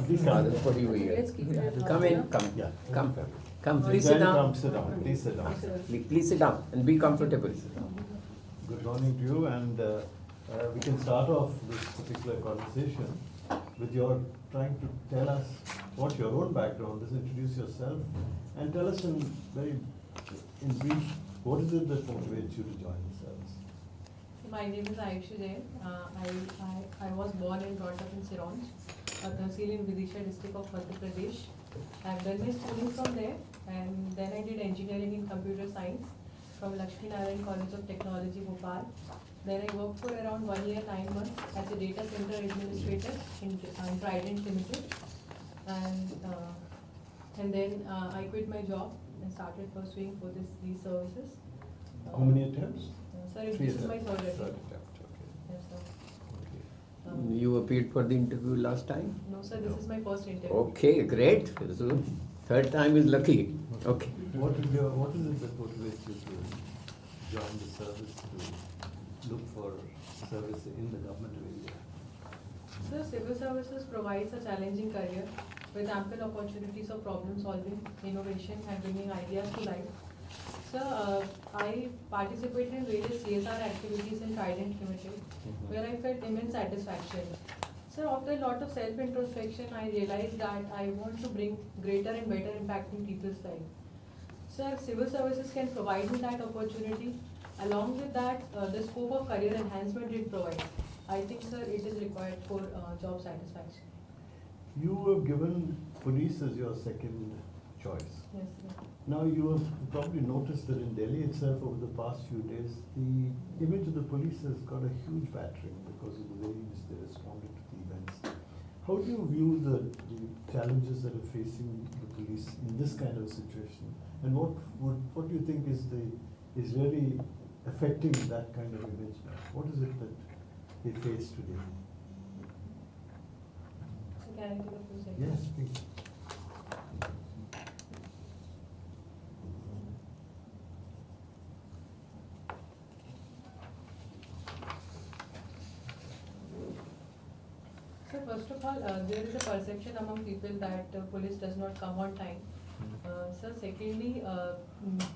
please come. पड़ी हुई है. Let's keep it. Come in, come, Yeah. come. Please sit down. Come, sit down. Please sit down. Please sit down and be comfortable. Good morning to you, and we can start off this particular conversation with your trying to tell us what your own background is, introduce yourself, and tell us in brief, what is it that motivates you to join the service? My name is Ayushi Jain. I was born and brought up in Sironj, a Tehsil in Vidisha district of Madhya Pradesh. I've done my schooling from there, and then I did engineering in computer science from Lakshmi Narayan College of Technology, Bhopal. Then I worked for around 1 year, 9 months as a data center administrator in Trident Limited. And then I quit my job and started pursuing for these services. How many attempts? Sir, Three this is my attempts. third Third attempt. attempt, okay. Yes, sir. Okay. You appeared for the interview last time? No, sir, this is my first interview. Okay, great. So, third time is lucky. Okay. What is it that motivates you to join the service, to look for service in the government of India? Sir, civil services provides a challenging career with ample opportunities of problem solving, innovation, and bringing ideas to life. Sir, I participated in various CSR activities in Trident Limited, where I felt immense satisfaction. Sir, after a lot of self-introspection, I realized that I want to bring greater and better impact in people's life. Sir, civil services can provide me that opportunity. Along with that, the scope of career enhancement it provides. I think, sir, it is required for job satisfaction. You have given police as your second choice. Yes, sir. Now, you have probably noticed that in Delhi itself over the past few days, the image of the police has got a huge battering because of the way in which they responded to the events. How do you view the challenges that are facing the police in this kind of situation? And what do you think is really affecting that kind of image now? What is it that they face today? So can I take a few seconds? Yes, please. So first of all, there is a perception among people that police does not come on time. Sir, secondly,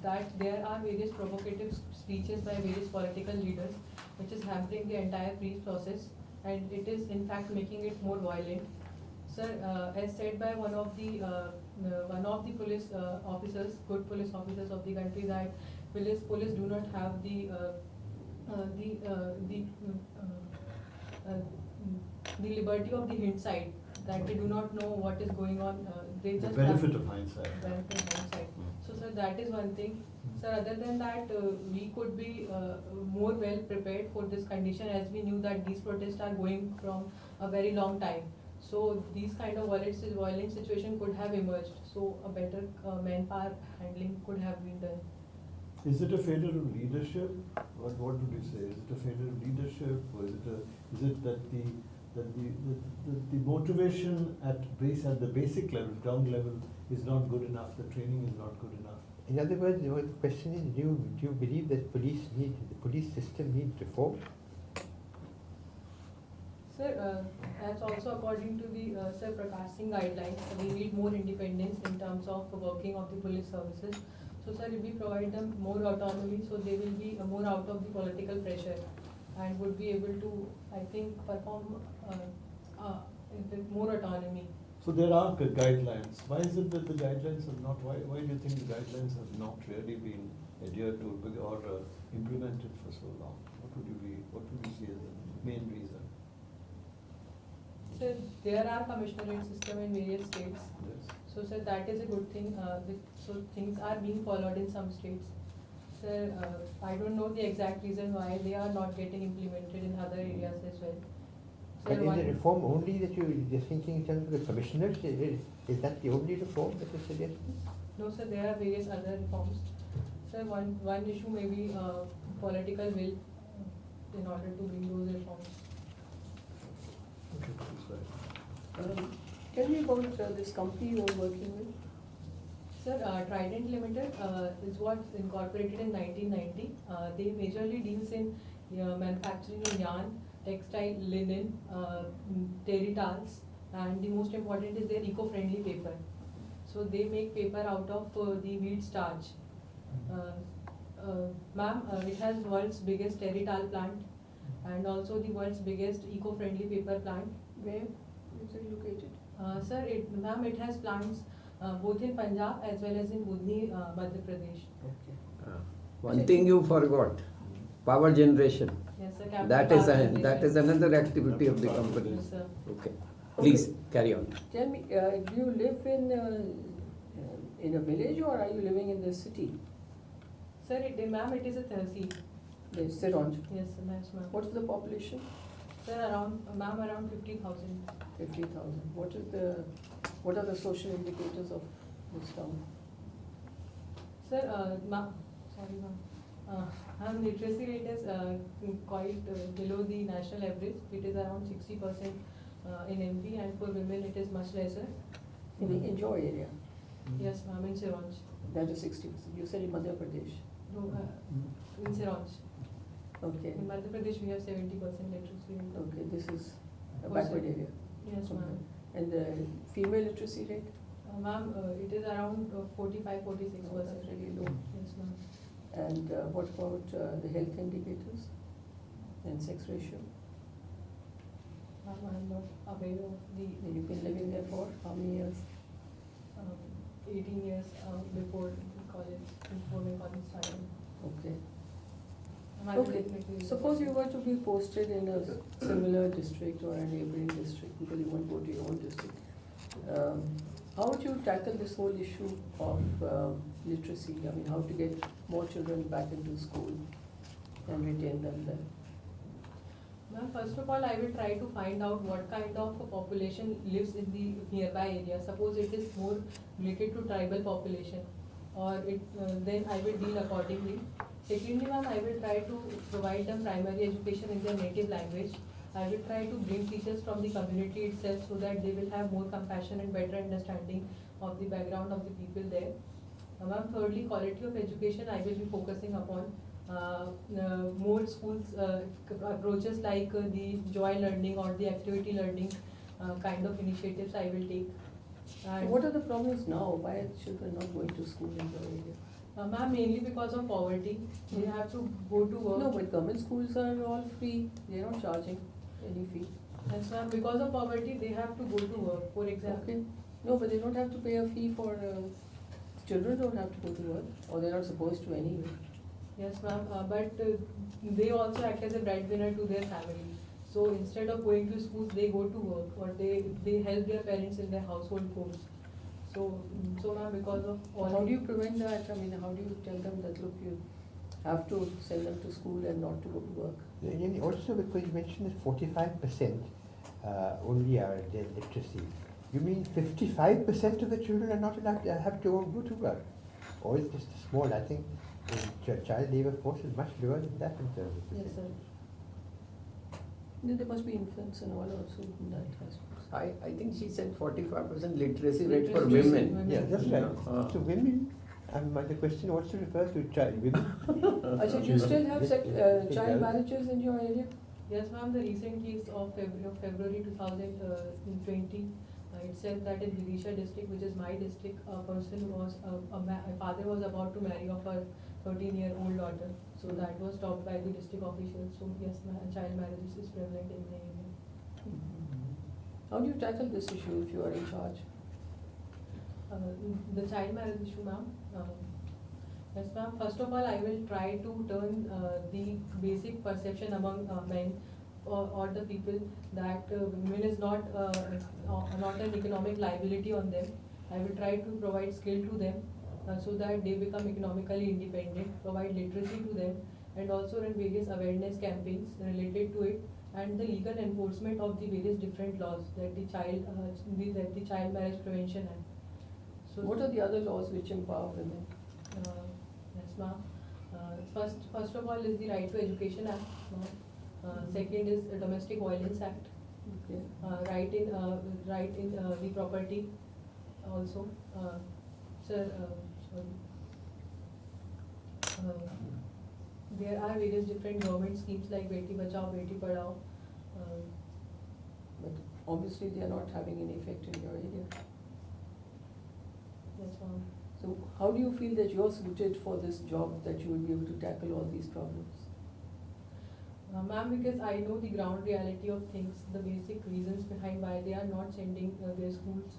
that there are various provocative speeches by various political leaders, which is hampering the entire peace process, and it is in fact making it more violent. Sir, as said by one of the police officers, good police officers of the country, that police do not have the liberty of the hindsight, that they do not know what is going on. They The just benefit have of hindsight. benefit of hindsight. So, sir, that is one thing. Sir, other than that, we could be more well prepared for this condition, as we knew that these protests are going from a very long time. So, these kind of violent situation could have emerged. So, a better manpower handling could have been done. Is it a failure of leadership? What would you say? Is it a failure of leadership, or is it that the motivation at the basic level, ground level, is not good enough? The training is not good enough. In other words, the question is: do you believe that the police system needs reform? Sir, that's also according to the Sir Prakash Singh guidelines. We need more independence in terms of working of the police services. So, sir, if we provide them more autonomy, so they will be more out of the political pressure and would be able to, I think, perform with more autonomy. So there are guidelines. Why is it that the guidelines have not? Why do you think the guidelines have not really been adhered to or implemented for so long? What would you see as the main reason? So there are commissionerate system in various states. Yes. So, sir, that is a good thing. So things are being followed in some states. Sir, I don't know the exact reason why they are not getting implemented in other areas as well. Sir, And is the reform only that you're thinking in terms of the commissioners? Is that the only reform that is suggested? No, sir, there are various other reforms. Sir, one issue may be political will in order to bring those reforms. Okay, that's right. Tell me about this company you are working with. Sir, Trident Limited is what incorporated in 1990. They majorly deals in manufacturing in yarn, textile, linen, terry towels, and the most important is their eco-friendly paper. So they make paper out of the wheat starch. Ma'am, it has world's biggest territol plant and also the world's biggest eco-friendly paper plant. Where is it located? Sir, ma'am, it has plants both in Punjab as well as in Budni, Madhya Pradesh. Okay. One thing you forgot, power generation. Yes, sir. Captive That power is generation. another activity of the company. Yes, sir. Okay, please carry on. Tell me, do you live in a village or are you living in the city? Sir, ma'am, it is a tehsil. Yes, Sironj. Yes, ma'am. What's the population? Sir, around 50,000. 50,000. What are the social indicators of this town? Sir, sorry ma'am. Ma'am, literacy rate is quite below the national average. It is around 60% in MP, and for women it is much lesser. In your area, Yes, ma'am, in Sironj. that is 60%. You said in Madhya Pradesh. No, in Sironj. Okay. In Madhya Pradesh we have 70% literacy rate. Okay, this is a Oh, backward sir. area. Yes, ma'am. And the female literacy rate? Ma'am, it is around 45-46%. Oh, that's really low. Yes, ma'am. And what about the health indicators and sex ratio? Ma'am, I am not aware of the You've been living there for how many years? 18 years before college, before my college started. Okay. Ma'am, I will Okay. definitely- Suppose you were to be posted in a similar district or a neighboring district because you won't go to your own district. How would you tackle this whole issue of literacy? I mean, how to get more children back into school and retain them there? Ma'am, first of all, I will try to find out what kind of a population lives in the nearby area. Suppose it is more related to tribal population, or then I will deal accordingly. Secondly, ma'am, I will try to provide them primary education in their native language. I will try to bring teachers from the community itself so that they will have more compassion and better understanding of the background of the people there. Ma'am, thirdly, quality of education I will be focusing upon. More schools approaches like the joy learning or the activity learning kind of initiatives I will take. So And what are the problems now? Why are children not going to school in your area? ma'am, mainly because of poverty, they have to go to work. No, but government schools are all free. They're not charging any fee. Yes, ma'am, because of poverty, they have to go to work. For example, Okay. No, but they don't have to pay a fee for, children don't have to go to work, or they're not supposed to anyway. yes, ma'am, but they also act as a breadwinner to their family. So instead of going to schools, they go to work, or they help their parents in their household chores. So ma'am, because of all. How do you prevent that? I mean, how do you tell them that, look, you have to send them to school and not to go to work? And also, because you mentioned that 45% only are their literacy, you mean 55% of the children are not allowed to have to go to work? Or is just small? I think the child labor force is much lower than that in terms of Yes, sir. Then there must be infants and all also in that, I suppose. I think she said 45% literacy rate for Literacy women. women. Yeah, that's right. Yeah. So women, the question also refers to child women. Achha, do you still have Yes. child marriages in your area? Yes, ma'am, the recent case of February 2020, it said that in Vidisha district, which is my district, a person was, a father was about to marry off a 13-year-old daughter. So that was stopped by the district officials. So yes, child marriages is prevalent in my area. How do you tackle this issue if you are in charge? The child marriage issue, ma'am. Yes, ma'am. First of all, I will try to turn the basic perception among men or the people that women is not an economic liability on them. I will try to provide skill to them so that they become economically independent, provide literacy to them, and also run various awareness campaigns related to it, and the legal enforcement of the various different laws that the Child Marriage Prevention Act. So What are the other laws which empower women? Yes, ma'am. First of all is the Right to Education Act, ma'am. Second is the Domestic Violence Act. Okay. Right in the property also. Sir, sorry. There are various different government schemes like Beti Bachao, Beti Padhao. But obviously they are not having any effect in your area. Yes, ma'am. So how do you feel that you're suited for this job, that you will be able to tackle all these problems? Ma'am, because I know the ground reality of things, the basic reasons behind why they are not sending their schools,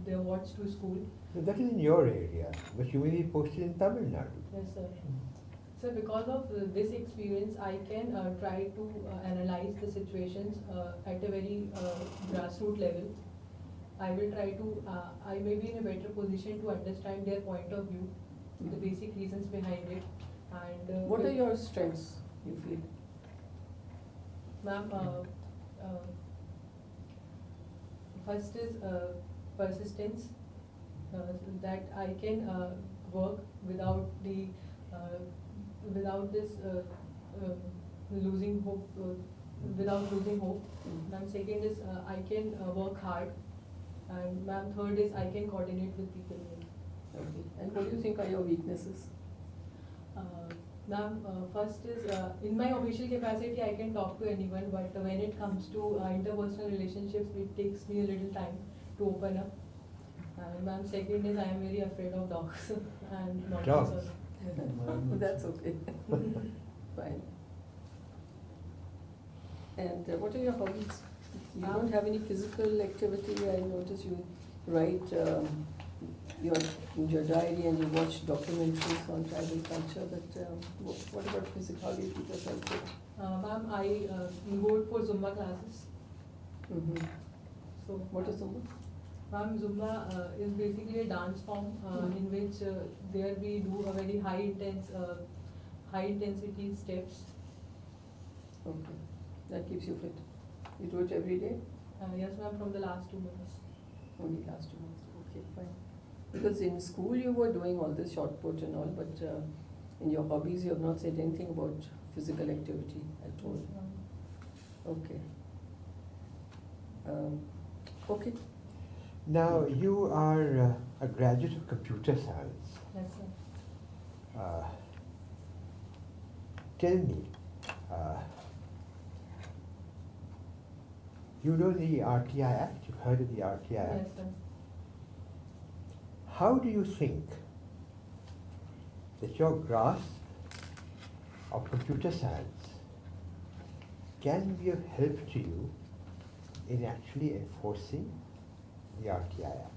their wards to school. So that is in your area, but you may be posted in Tamil Nadu. Yes, sir. So because of this experience, I can try to analyze the situations at a very grassroots level. I will try to, I may be in a better position to understand their point of view, the basic reasons behind it. And What are your strengths, you feel? Ma'am, first is persistence, that I can work without the without this losing hope, without losing hope. Ma'am, second is I can work hard, and ma'am, third is I can coordinate with people. Okay. And what do you think are your weaknesses? Ma'am, first is in my official capacity I can talk to anyone, but when it comes to interpersonal relationships, it takes me a little time to open up. And ma'am, second is I am very afraid of dogs and not Dogs? That's okay. Fine. And what are your hobbies? You don't have any physical activity. I notice you write your diary and you watch documentaries on tribal culture, but what about physical? How do you keep yourself fit? Ma'am, I go for Zumba classes. Mm-hmm. So What is Zumba? Ma'am, Zumba is basically a dance form in which there we do a very high intensity steps. Okay, that keeps you fit. You do it every day? Yes, ma'am, from the last 2 months. Only last 2 months. Okay, fine. Because in school you were doing all this shot put and all, but in your hobbies you have not said anything about physical activity at all. Yes, ma'am. Okay. Okay. Now, you are a graduate of computer science. Yes, sir. Tell me, you know the RTI Act? You've heard of the RTI Act? Yes, sir. How do you think that your grasp of computer science can be of help to you in actually enforcing the RTI Act?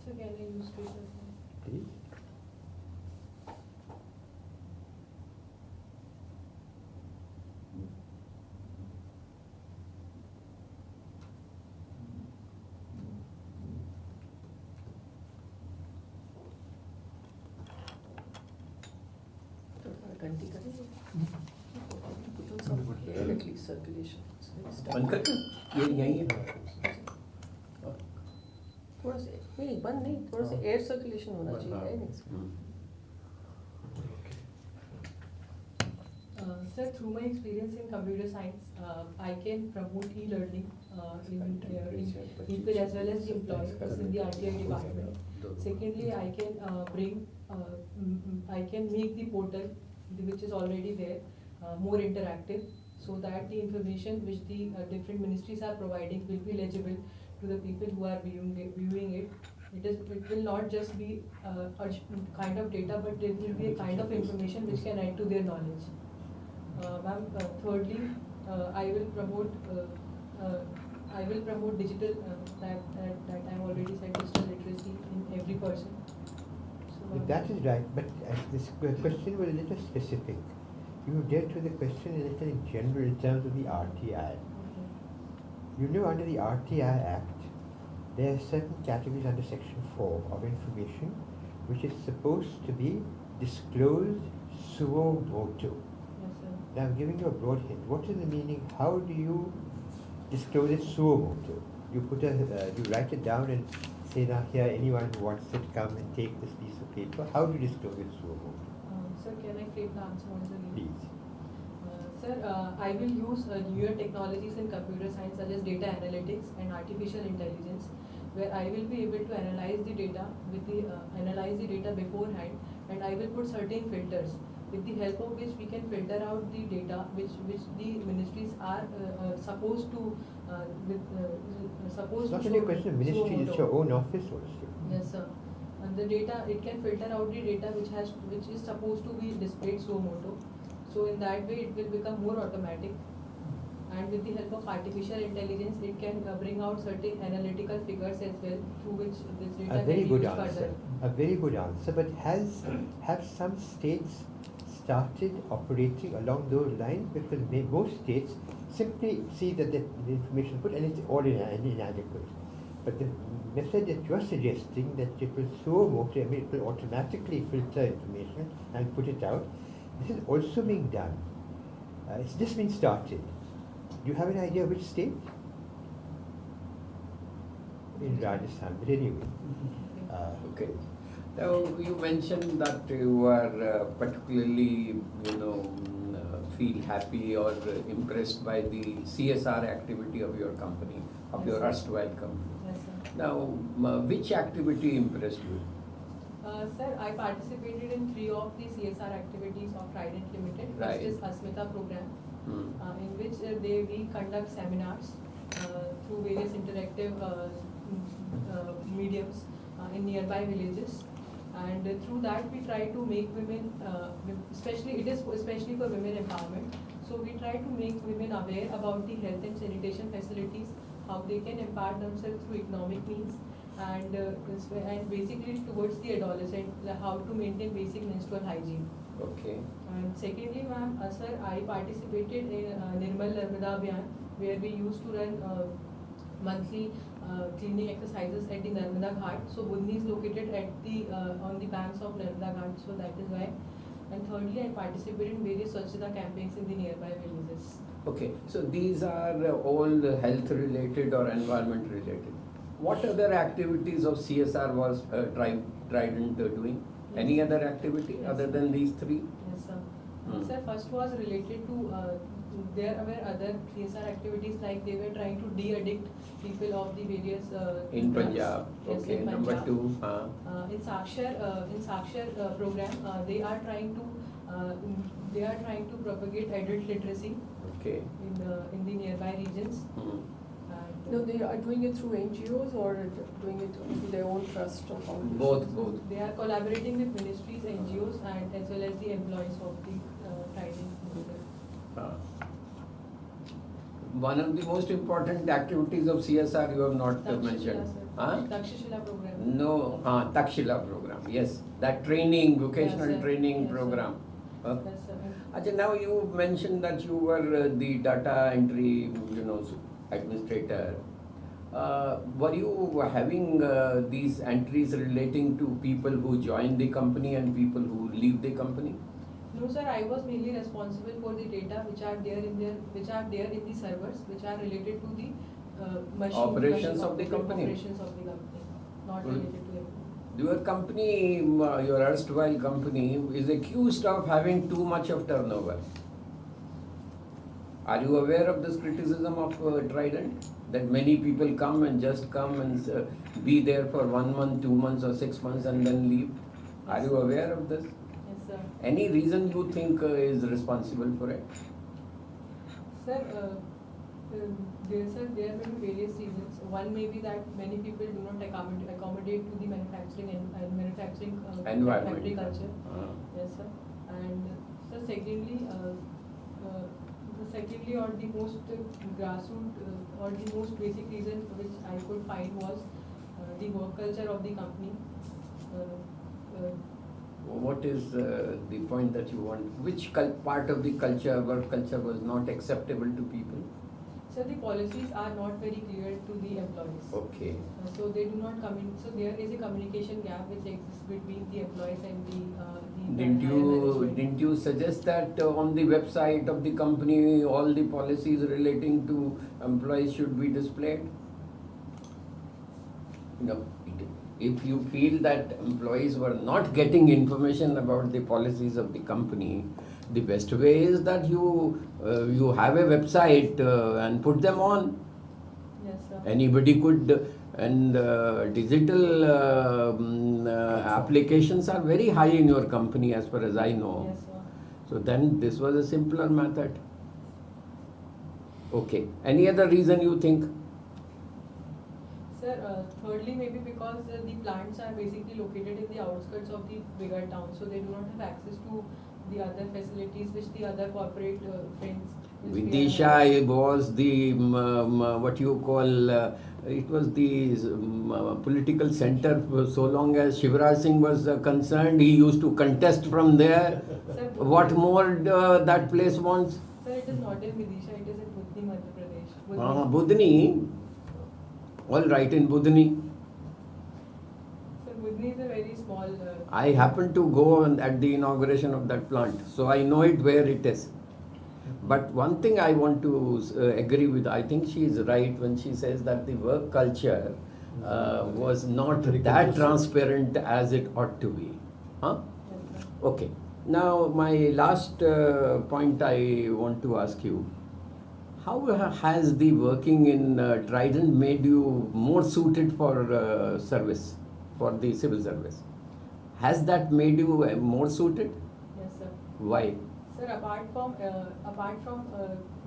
So can I use Twitter, sir? Please. घंटी करेंगे? Put on some air at least circulation. बंद कर दो, ये यही है। थोड़ा सा नहीं बंद नहीं, थोड़ा सा एयर सर्कुलेशन होना चाहिए है नहीं? Sir, through my experience in computer science, I can promote e-learning in people as well as the employees in the RTI department. Secondly, I can make the portal, which is already there, more interactive, so that the information which the different ministries are providing will be legible to the people who are viewing it. It will not just be a kind of data, but it will be a kind of information which can add to their knowledge. Ma'am, thirdly, I will promote digital, that I have already said, digital literacy in every person. So, That is right, but this question was a little specific. You dealt with the question a little in general in terms of the RTI. okay. You know, under the RTI Act, there are certain categories under Section 4 of information which is supposed to be disclosed suo motu. Yes, sir. Now I'm giving you a broad hint. What is the meaning? How do you disclose it suo motu? You write it down and say, now here, anyone who wants it, come and take this piece of paper. How do you disclose it suo motu? Sir, can I frame the answer once again? Please. Sir, I will use newer technologies in computer science such as data analytics and artificial intelligence, where I will be able to analyze the data beforehand, and I will put certain filters with the help of which we can filter out the data which the ministries are supposed to It's supposed not to only a show- question of show ministry, it's moto. your own office also. Yes, sir. And the data, it can filter out the data which is supposed to be displayed suo moto. So in that way, it will become more automatic. And with the help of artificial intelligence, it can bring out certain analytical figures as well, through which this data A can very be good used answer. further. A very good answer. But have some states started operating along those lines? Because most states simply see that the information put and it's all inadequate. But the method that you are suggesting, that it will so motor, I mean, it will automatically filter information and put it out, this is also being done. It's just been started. Do you have an idea which state? In Rajasthan, but anyway. Okay. Now, you mentioned that you are particularly, feel happy or impressed by the CSR activity of your company, of your Yes, sir. erstwhile company. Yes, sir. Now, which activity impressed you? Sir, I participated in 3 of the CSR activities of Trident Limited. Right. First is Asmita program, Hmm. in which we conduct seminars through various interactive mediums in nearby villages. And through that, we try to make women, especially for women empowerment. So we try to make women aware about the health and sanitation facilities, how they can impart themselves through economic means, and basically towards the adolescent, how to maintain basic menstrual hygiene. Okay. And secondly, ma'am, sir, I participated in Nirmal Narmada Abhiyan, where we used to run monthly cleaning exercises at the Narmada Ghat. So Budni is located at the on the banks of Narmada Ghat, so that is why. And thirdly, I participated in various Swachhata campaigns in the nearby villages. Okay, so these are all health related or environment related. What other activities of CSR was Trident doing? Any other activity Yes. other than these 3? Yes, sir. Hmm. Sir, first was related to, there were other CSR activities, like they were trying to de-addict people of the various In drugs. Punjab. Yes, Okay, in number Punjab. 2. In Sakshar program, they are trying to propagate adult literacy Okay. in the nearby regions. Hmm. And, No, they are doing it through NGOs or doing it through their own trust or foundation? Both. They are collaborating with ministries, NGOs, and as well as the employees of the Trident Limited. One of the most important activities of CSR you have not mentioned. Huh? Takshashila program. No, Takshila program. Yes, that training, vocational Yes, sir. training Yes, sir. program. Yes, sir. Ajay, now you mentioned that you were the data entry, administrator. Were you having these entries relating to people who join the company and people who leave the company? No, sir, I was mainly responsible for the data which are there in the servers, which are related to the Operations of the company? Operations of the company, not Good. related to it. Your company, your erstwhile company, is accused of having too much of turnover. Are you aware of this criticism of Trident? That many people come and be there for 1 month, 2 months or 6 months and then leave? Are you aware of this? Yes, sir. Any reason you think is responsible for it? Sir, there may be various reasons. One may be that many people do not accommodate to the manufacturing Environment. factory culture. Yes, sir. And sir, secondly, or the most grassroots or the most basic reason which I could find was the work culture of the company. What is the point that you want? Which part of the work culture was not acceptable to people? So the policies are not very clear to the employees. Okay. So they do not come in. So there is a communication gap which exists between the employees and the higher management. Didn't you suggest that on the website of the company all the policies relating to employees should be displayed? No. If you feel that employees were not getting information about the policies of the company, the best way is that you have a website and put them on. Yes, sir. Anybody could, and digital applications are very high in your company as far as I know. Yes, sir. So then this was a simpler method. Okay. Any other reason you think? Sir, thirdly, maybe because the plants are basically located in the outskirts of the bigger towns, so they do not have access to the other facilities which the other corporate friends. which we are Vidisha having. was the what you call it was the political center. So long as Shivraj Singh was concerned, he used to contest from there. Sir, What more that place wants? Sir, it is not in Vidisha, it is in Budni, Madhya Pradesh. Budni. All right, in Budni. Sir, Budni is a very small. I happened to go at the inauguration of that plant, so I know it where it is. But one thing I want to agree with, I think she is right when she says that the work culture was not Very that conducive. transparent as it ought to be. Huh? Yes, sir. Okay. Now, my last point I want to ask you. How has the working in Trident made you more suited for service, for the civil service? Has that made you more suited? Yes, sir. Why? Sir, apart from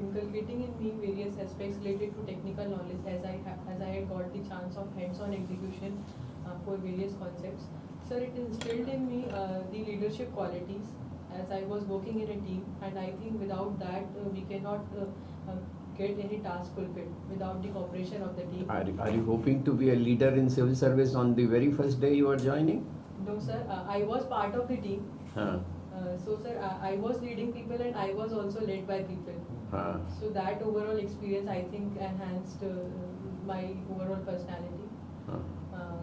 inculcating in me various aspects related to technical knowledge, as I had got the chance of hands-on execution for various concepts, sir, it instilled in me the leadership qualities as I was working in a team, and I think without that we cannot get any task fulfilled without the cooperation of the team. Are you hoping to be a leader in civil service on the very first day you are joining? No, sir, I was part of the team. Huh. So, sir, I was leading people and I was also led by people. Huh. So that overall experience, I think, enhanced my overall personality. Huh. Uh,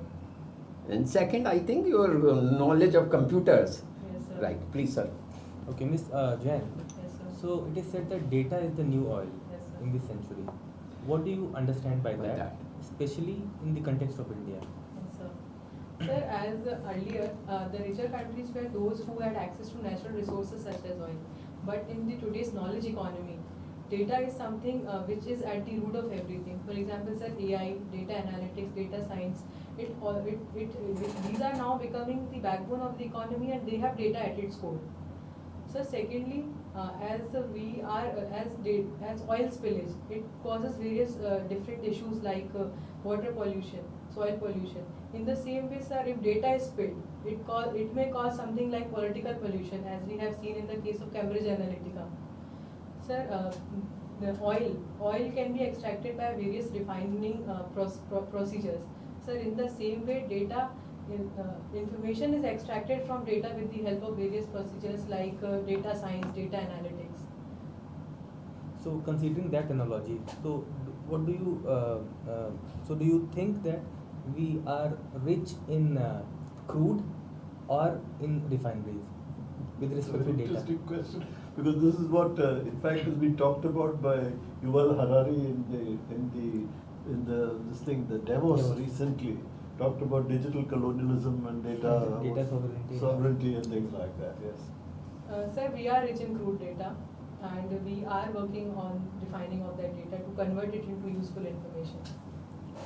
And second, I think your knowledge of computers. yes, sir. Right, please, sir. Okay, Miss Jain. Yes, sir. So it is said that data is the new oil Yes, sir. in this century. What do you understand by By that, that. especially in the context of India? Yes, sir. Sir, as earlier, the richer countries were those who had access to natural resources such as oil. But in the today's knowledge economy, data is something which is at the root of everything. For example, sir, AI, data analytics, data science, these are now becoming the backbone of the economy, and they have data at its core. So secondly, as oil spillage, it causes various different issues like water pollution, soil pollution. In the same way, sir, if data is spilled, it may cause something like political pollution, as we have seen in the case of Cambridge Analytica. Sir, the oil can be extracted by various refining procedures. Sir, in the same way, information is extracted from data with the help of various procedures like data science, data analytics. So considering that analogy, so what do you so do you think that we are rich in crude or in refineries with It's respect to an data? interesting question, because this is what, in fact, has been talked about by Yuval Harari in the Davos Davos. recently. Talked about digital colonialism and Data sovereignty. and things like that. Yes. Sir, we are rich in crude data, and we are working on refining of that data to convert it into useful information.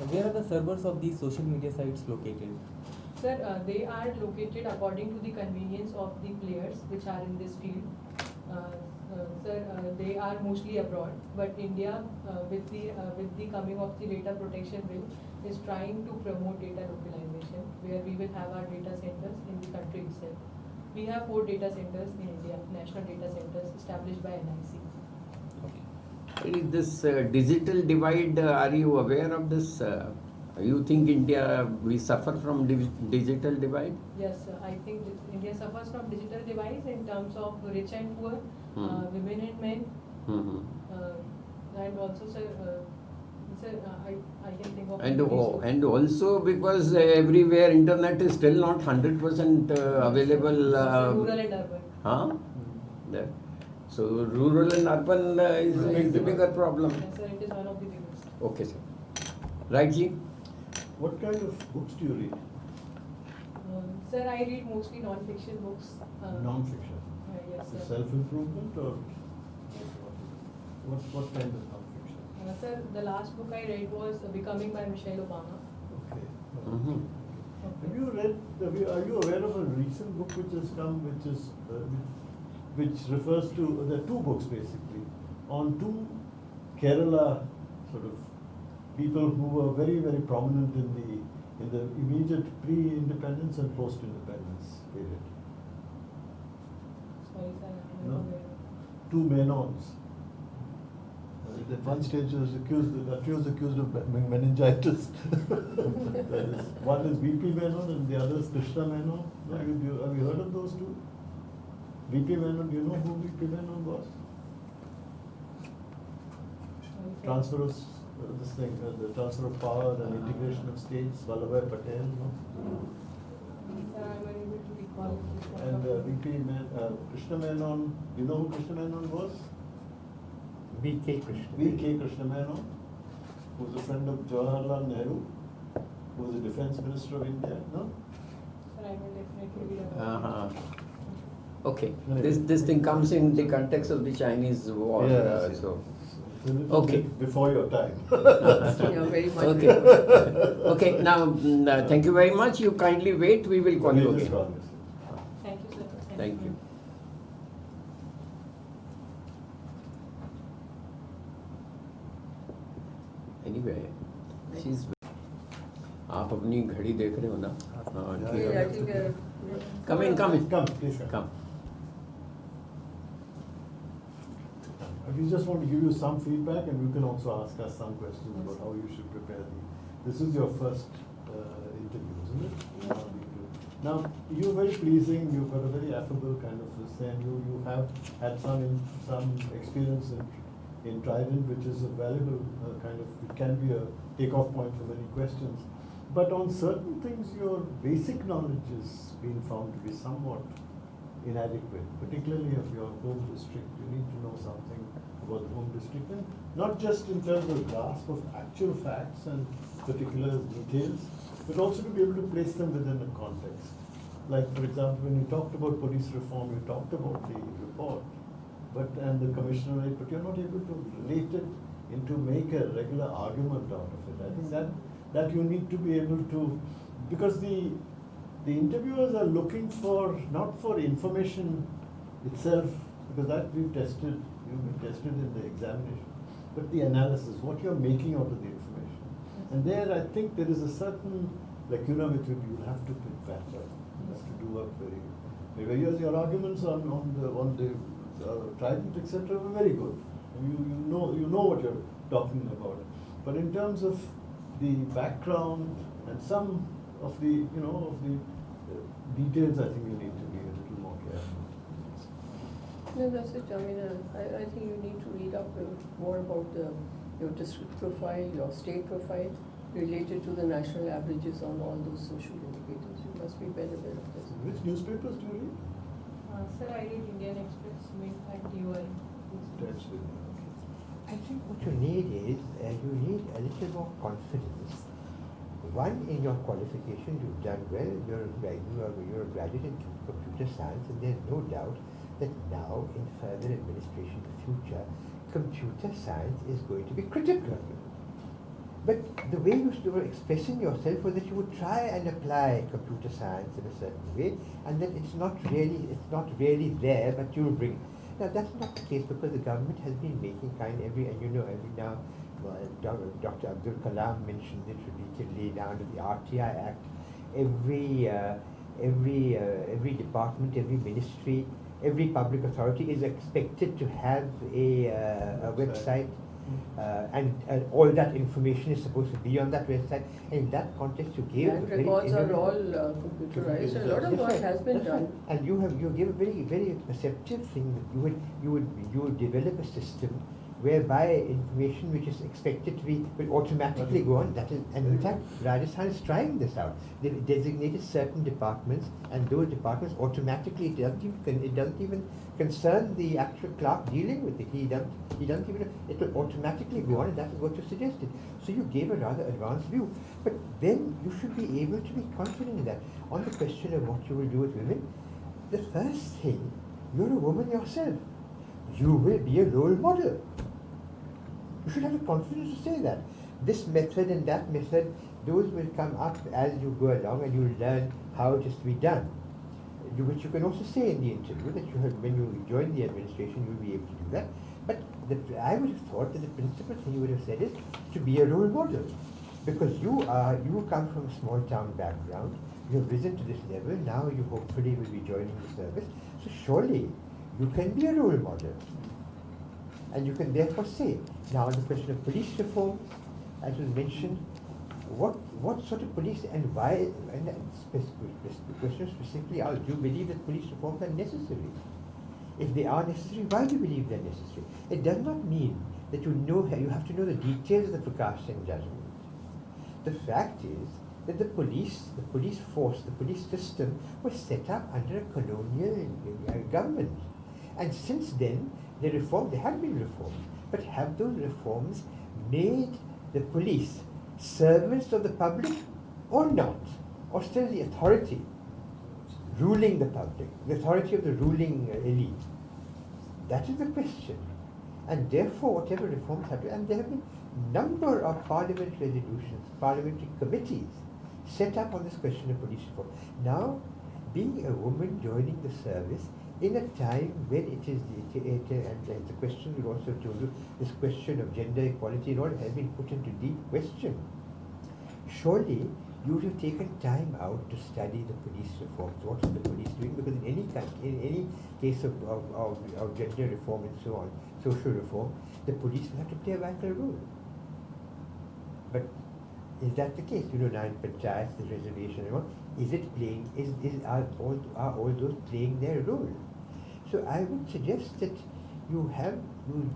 Where are the servers of these social media sites located? Sir, they are located according to the convenience of the players which are in this field. Sir, they are mostly abroad, but India, with the coming of the data protection bill, is trying to promote data localization, where we will have our data centers in the country itself. We have 4 data centers in India, national data centers established by NIC. This digital divide, are you aware of this? You think we suffer from digital divide? Yes, sir, I think India suffers from digital divide in terms of rich and poor, women and men, and also, sir, I can think of And also because everywhere internet is still not 100% available. rural and urban. Huh? There. So rural and urban is the bigger problem. Yes, sir, it is one of the biggest. Okay, sir. Right, Ji? What kind of books do you read? Sir, I read mostly non-fiction books. Non-fiction. Yes, sir. Self-improvement or what kind of non-fiction? Sir, the last book I read was Becoming by Michelle Obama. Okay. Mhm. Are you aware of a recent book which has come, which is which refers to, there are two books basically, on two Kerala sort of people who were very, very prominent in the immediate pre-independence and post-independence period. Sorry, sir, I No. don't know. Two Menons. At one stage he was accused of meningitis. One is VP Menon and the other is Krishna Menon. No, have you heard of those two? VP Menon, do you know who VP Menon was? Sorry, sir. Transfer of this thing, the transfer of power and integration of states, Vallabhbhai Patel, no? Sir, I'm unable to recall. And Krishna Menon, you know who Krishna Menon was? V.K. Krishna. V.K. Krishna Menon, who was a friend of Jawaharlal Nehru, who was the defense minister of India, no? Sir, I will definitely read about it. Uh-huh. Okay, this thing comes in the context of the Chinese war, Yes. so. It's a little Okay. bit before your time. You're very much. Okay. Okay, now, thank you very much. You kindly wait, we will call you Religious again. promise. Thank you, sir. Thank you. Anyway, she's. आप अपनी घड़ी देख रहे हो ना? हाँ, ठीक Yeah, है. I think, Come in, come in. Come, please come. Come. We just want to give you some feedback and you can also ask us some questions about how you should prepare This is your first interview, isn't it? Now, you're very pleasing, you've got a very affable kind of this, and you have had some experience in Trident, which is a valuable kind of, it can be a takeoff point for many questions. But on certain things, your basic knowledge is being found to be somewhat inadequate, particularly of your home district. You need to know something about the home district, and not just in terms of grasp of actual facts and particular details, but also to be able to place them within a context. Like, for example, when you talked about police reform, you talked about the report, and the commissionerate, but you're not able to relate it into make a regular argument out of it. I think that you need to be able to, because the interviewers are looking for, not for information itself, because that you've been tested in the examination, but the analysis, what you're making out of the information. And there, I think there is a certain lacuna with which you have to patch up. You have to do work very your arguments on the Trident, etc., were very good. You know what you're talking about. But in terms of the background and some of the details, I think you need to be a little more careful. No, that's it. I mean, I think you need to read up more about your district profile, your state profile, related to the national averages on all those social indicators. You must be better aware of this. Which newspapers do you read? Sir, I read Indian Express, Mint and DOI. Times with me, I think what you need is, you need a little more confidence. One, in your qualification, you've done well, you're a graduate in computer science, and there's no doubt that now, in further administration in the future, computer science is going to be critical. But the way you were expressing yourself was that you would try and apply computer science in a certain way, and that it's not really there, but you'll bring. Now that's not the case, because the government has been making every now. Dr. Abdul Kalam mentioned it repeatedly now under the RTI Act. Every department, every ministry, every public authority is expected to have a website. And all that information is supposed to be on that website. And in that context, you gave And records are all computerized. A lot of work has been done. And you gave a very, very perceptive thing that you would develop a system whereby information which is expected to be will automatically go on. That is, and in fact, Rajasthan is trying this out. They've designated certain departments, and those departments automatically, it doesn't even concern the actual clerk dealing with it. He doesn't even, it will automatically go on, and that is what you suggested. So you gave a rather advanced view. But then you should be able to be confident in that. On the question of what you will do with women, the first thing, you're a woman yourself. You will be a role model. You should have the confidence to say that. This method and that method, those will come up as you go along, and you learn how it is to be done. which you can also say in the interview that you have, when you join the administration, you'll be able to do that. But I would have thought that the principal thing you would have said is to be a role model, because you come from a small town background, you have risen to this level, now you hopefully will be joining the service. So surely you can be a role model, and you can therefore say. Now on the question of police reform, as was mentioned, what sort of police and why, and the question specifically, do you believe that police reforms are necessary? If they are necessary, why do you believe they're necessary? It does not mean that you have to know the details of the Prakash Singh judgment. The fact is that the police force, the police system was set up under a colonial government. And since then, there have been reforms, but have those reforms made the police servants of the public or not? Or still the authority ruling the public, the authority of the ruling elite? That is the question. And therefore, whatever reforms have been, and there have been number of parliament resolutions, parliamentary committees set up on this question of police reform. Now, being a woman joining the service in a time when it is, and the question we also told you, this question of gender equality and all has been put into deep question. Surely, you would have taken time out to study the police reforms. What is the police doing? Because in any case of gender reform and so on, social reform, the police will have to play a vital role. But is that the case? 9 panchayats, the reservation and all, is it playing? Are all those playing their role? So I would suggest that you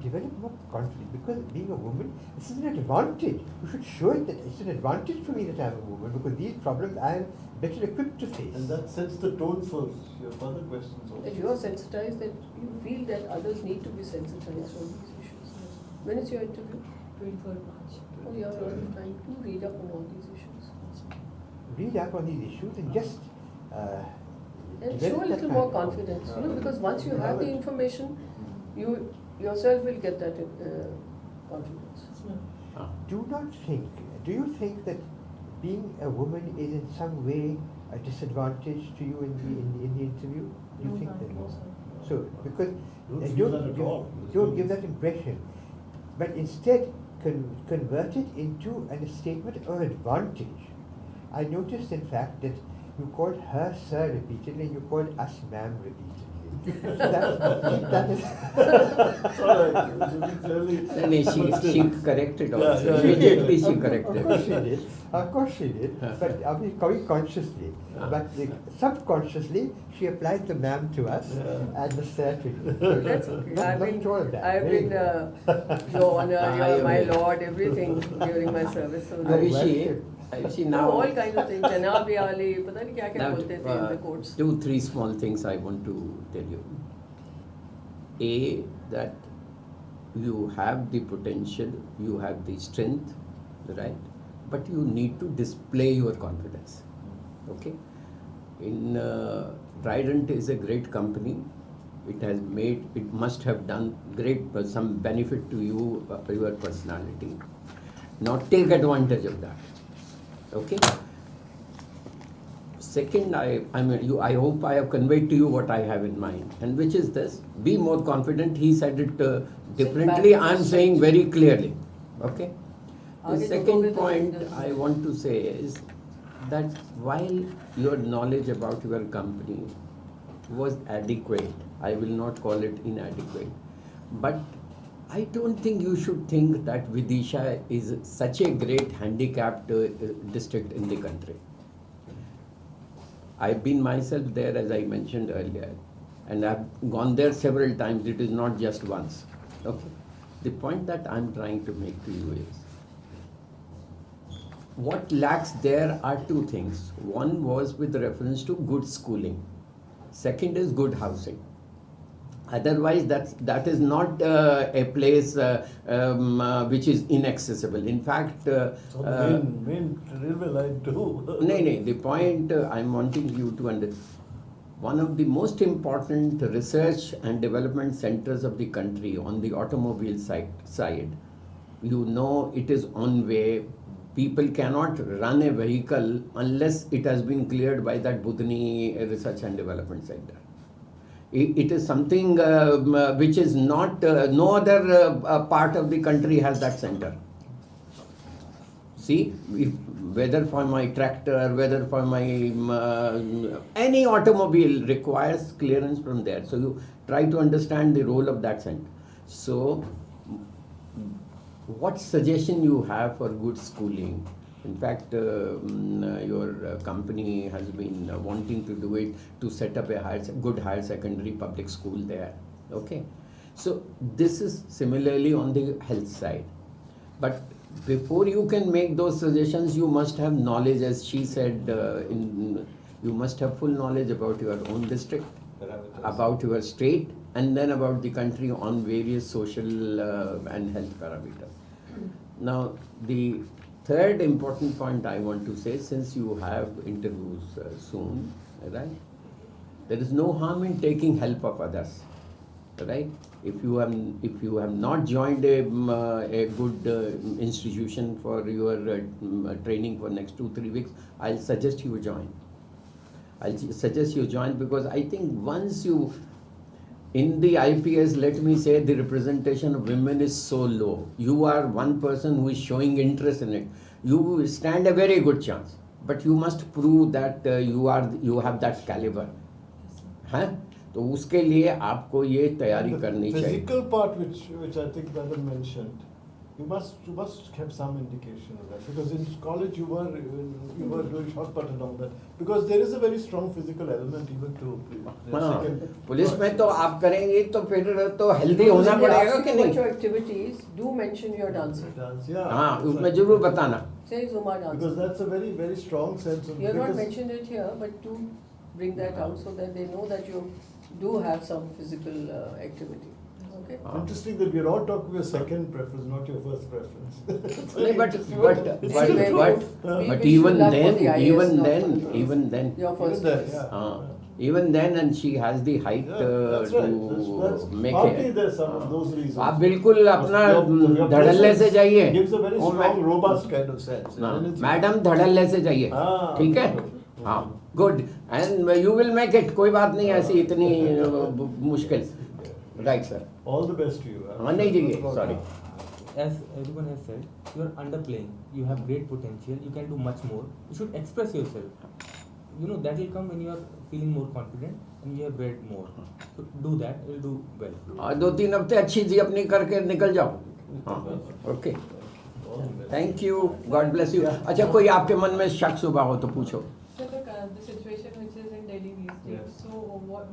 develop more confidence, because being a woman, this is an advantage. You should show it that it's an advantage for me that I'm a woman, because these problems I am better equipped to face. And that sets the tone for your further questions also. That you are sensitized, that you feel that others need to be sensitized on these issues. When is your interview? 23rd March. Oh, you have a lot of time to read up on all these issues. Read up on these issues and just And develop show a that little kind more of confidence, because once you have the information, you yourself will get that confidence. Do you think that being a woman is in some way a disadvantage to you in the interview? Do you No, think sir, that? no, sir. So, because Don't feel that at all. don't give that impression, but instead convert it into a statement of advantage. I noticed, in fact, that you called her sir repeatedly, and you called us ma'am repeatedly. So that is. She corrected Yeah, also. yeah, Immediately yeah. she Of corrected. course she did. But I mean, quite consciously. But subconsciously, she applied the ma'am to us and the sir to you. So That's okay. not at all bad. I've Very been good. your honor, I my am. lord, everything during my service. So Ayushi, now all kinds of things. जनाब ये वाले पता नहीं क्या क्या now, बोलते थे in the courts. 2-3 small things I want to tell you. A, that you have the potential, you have the strength, right? But you need to display your confidence. Okay? Trident is a great company. It must have done some benefit to you, your personality. Now take advantage of that. Okay? Second, I hope I have conveyed to you what I have in mind, and which is this: be more confident. He said it differently. I am saying very clearly. Okay. The second point I want to say is that while your knowledge about your company was adequate, I will not call it inadequate, but I don't think you should think that Vidisha is such a great handicapped district in the country. I've been myself there, as I mentioned earlier, and I've gone there several times. It is not just once. Okay. The point that I'm trying to make to you is, what lacks there are two things. One was with reference to good schooling. Second is good housing. Otherwise, that is not a place which is inaccessible. In fact, main railway line too. the point I'm wanting you to understand, one of the most important research and development centers of the country on the automobile side, it is on way, people cannot run a vehicle unless it has been cleared by that Budni Research and Development Center. It is something which is not, no other part of the country has that center. See, whether for my tractor, whether for my any automobile requires clearance from there. So you try to understand the role of that center. So what suggestion you have for good schooling? In fact, your company has been wanting to do it, to set up a good higher secondary public school there. Okay, so this is similarly on the health side. But before you can make those suggestions, you must have knowledge, as she said, you must have full knowledge about your own district, about your state, and then about the country on various social and health parameters. Now, the third important point I want to say, since you have interviews soon, right? There is no harm in taking help of others, right? If you have not joined a good institution for your training for next 2-3 weeks, I'll suggest you join. Because I think once you, in the IPS, let me say, the representation of women is so low. You are one person who is showing interest in it. You stand a very good chance, but you must prove that you have that caliber. हाँ? तो उसके लिए आपको ये तैयारी करनी चाहिए. Physical part, which I think Brother mentioned, you must have some indication of that, because in college you were doing short put and all that, because there is a very strong physical element even to police में तो आप करेंगे तो फिर तो healthy होना पड़ेगा कि What नहीं? your activities, do mention your dancing. dance, yeah. हाँ, उसमें जरूर बताना. Say Zumba Because dancing. that's a very, very strong sense of. You have not because- mentioned it here, but do bring that out so that they know that you do have some physical activity. Okay? Interesting that we're all talking your second preference, not your first preference. नहीं, but We even should love then, for the IAS, even not then, for the- even then, Your first Even then, choice. yeah. even then, and she has the height Yeah, that's right. That's make partly it. there's some of those reasons. आप बिल्कुल अपना Your धड़ल्ले से presence जाइए. Gives a very oh, strong, robust kind of sense. हाँ, And it's- madam धड़ल्ले से जाइए. हाँ, ठीक है? बिल्कुल. हाँ, good. And you will make it. कोई बात नहीं ऐसी इतनी मुश्किल. Right sir. All the best to you. हाँ, नहीं जी, sorry. As everyone has said, you are underplaying. You have great potential. You can do much more. You should express yourself. You know that will come when you are feeling more confident and you have read more. So do that. You will do well. और 2-3 हफ्ते अच्छी सी अपनी करके निकल जाओ. हाँ, okay. All the best. Thank you. God bless you. अच्छा, कोई आपके मन में शक शुबा हो तो पूछो. So the situation which is in Delhi these days, Yes. so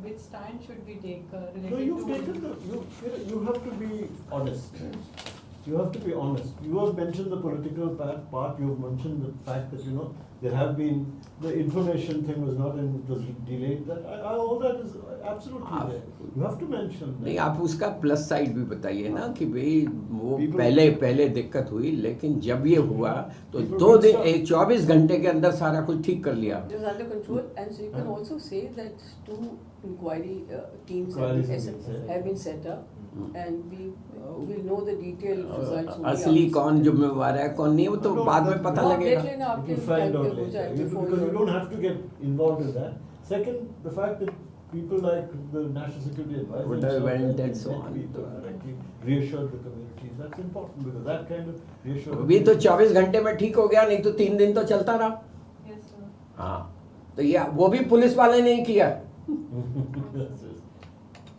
which stand should we take related No, you've to? taken you have to be honest. You have to be honest. You have mentioned the political part. You have mentioned the fact that there have been the information thing was not and it was delayed. That all that is absolutely there. You have to mention that. नहीं, आप उसका plus side भी बताइए ना कि भाई वो People- पहले दिक्कत हुई, लेकिन जब ये हुआ तो People 2 दिन mix up. 24 घंटे के अंदर सारा कुछ ठीक कर लिया. It is under control, and so you can also say that 2 inquiry teams Inquiries have been set up, and we will know the detailed results. only असली after कौन some time. जिम्मेवार है कौन नहीं, वो तो No, बाद में that- पता हाँ, लगेगा. देख लेना आपके You find टाइम out पे हो जाए later. before Because you your- don't have to get involved in that. Second, the fact that people like the National Security Advisor Would have and so went that and so met on. people directly, reassured the community. That's important because that kind of reassurance. अभी तो 24 घंटे में ठीक हो गया, नहीं तो 3 दिन तो चलता रहा. Yes, sir. हाँ, तो ये वो भी पुलिस वाले ने ही किया. Yes, yes.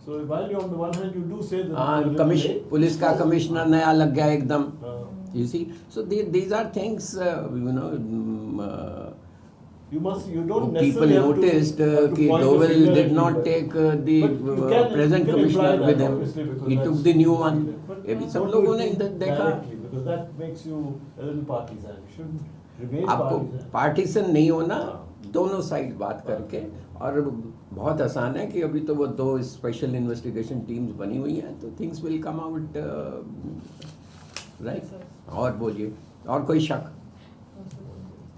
So while you on the one hand you do say that हाँ, it's a little commissioner late, police का कमिश्नर नया लग गया एकदम. uh, You see, so these are things you don't people necessarily have noticed to, have to कि point the Dovell finger did at not people. take the But you can- present you can imply commissioner that, with him. obviously, because He that's- took the new one. But ये भी सब don't लोगों do ने it देखा. directly, because that makes you a little partisan. You shouldn't remain आपको partisan. Partition नहीं होना, दोनों साइड बात करके. और बहुत आसान है कि अभी तो वो 2 स्पेशल इन्वेस्टिगेशन टीम्स बनी हुई हैं, तो things will come out. Right. और बोलिए, और कोई शक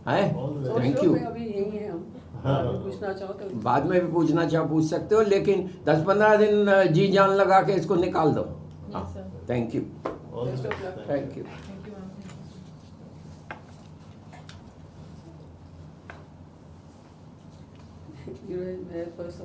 है? All the So, best. Thank sure, you. मैं अभी यही है हम. हाँ. अगर पूछना चाहो तो बाद में भी पूछना चाहो पूछ सकते हो, लेकिन 10-15 दिन जी जान लगा के इसको निकाल दो. Yes, sir. Thank you. All the Best of best. luck. Thank you. Thank you, ma'am. you know, help us